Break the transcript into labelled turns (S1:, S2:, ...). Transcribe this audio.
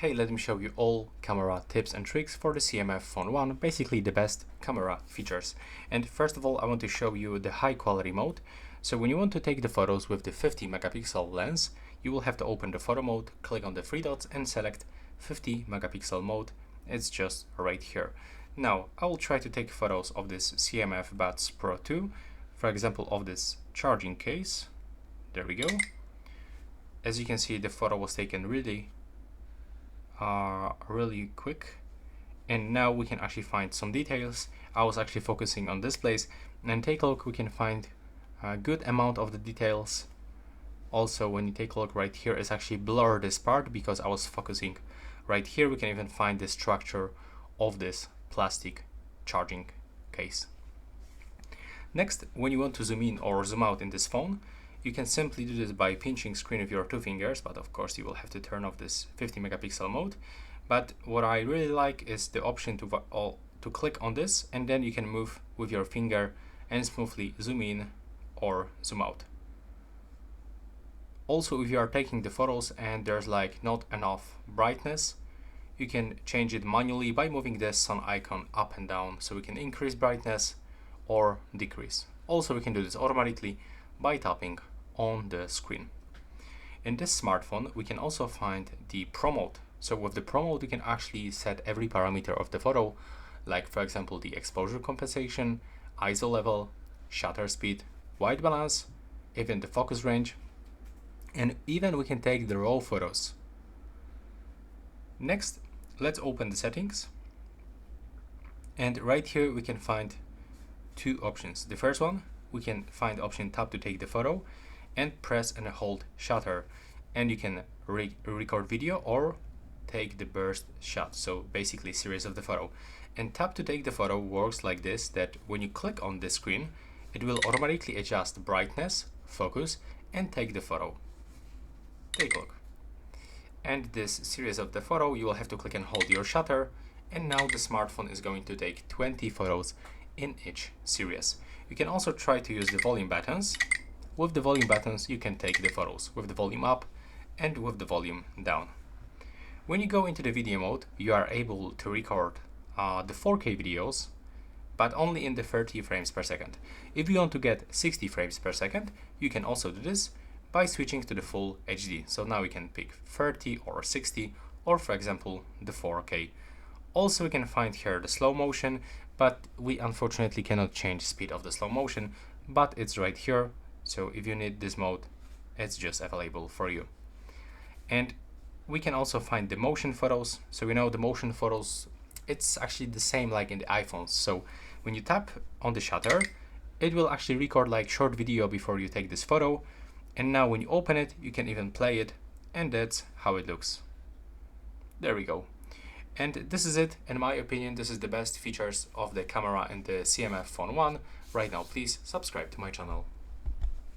S1: Hey, let me show you all camera tips and tricks for the CMF Phone 1, basically the best camera features. And first of all, I want to show you the high quality mode. So when you want to take the photos with the 50 megapixel lens, you will have to open the photo mode, click on the three dots and select 50 megapixel mode. It's just right here. Now, I will try to take photos of this CMF Buds Pro 2, for example, of this charging case. There we go. As you can see, the photo was taken really quick, and now we can actually find some details. I was actually focusing on this place, and take a look, we can find a good amount of the details. Also, when you take a look right here, it's actually blur this part because I was focusing right here. We can even find the structure of this plastic charging case. Next, when you want to zoom in or zoom out in this phone, you can simply do this by pinching screen with your two fingers, but of course you will have to turn off this 50 megapixel mode. But what I really like is the option to click on this, and then you can move with your finger and smoothly zoom in or zoom out. Also, if you are taking the photos and there's like not enough brightness, you can change it manually by moving the sun icon up and down, so we can increase brightness or decrease. Also, we can do this automatically by tapping on the screen. In this smartphone, we can also find the Pro mode. So with the Pro mode, you can actually set every parameter of the photo, like for example, the exposure compensation, ISO level, shutter speed, white balance, even the focus range, and even we can take the raw photos. Next, let's open the settings. And right here, we can find two options. The first one, we can find option tap to take the photo and press and hold shutter, and you can record video or take the burst shot, so basically series of the photo. And tap to take the photo works like this, that when you click on the screen, it will automatically adjust brightness, focus, and take the photo. Take a look. And this series of the photo, you will have to click and hold your shutter, and now the smartphone is going to take 20 photos in each series. You can also try to use the volume buttons. With the volume buttons, you can take the photos with the volume up and with the volume down. When you go into the video mode, you are able to record the 4K videos, but only in the 30 frames per second. If you want to get 60 frames per second, you can also do this by switching to the full HD. So now we can pick 30 or 60, or for example, the 4K. Also, we can find here the slow motion, but we unfortunately cannot change speed of the slow motion, but it's right here. So if you need this mode, it's just available for you. And we can also find the motion photos. So we know the motion photos, it's actually the same like in the iPhones. So when you tap on the shutter, it will actually record like short video before you take this photo. And now when you open it, you can even play it, and that's how it looks. There we go. And this is it. In my opinion, this is the best features of the camera in the CMF Phone 1. Right now, please subscribe to my channel.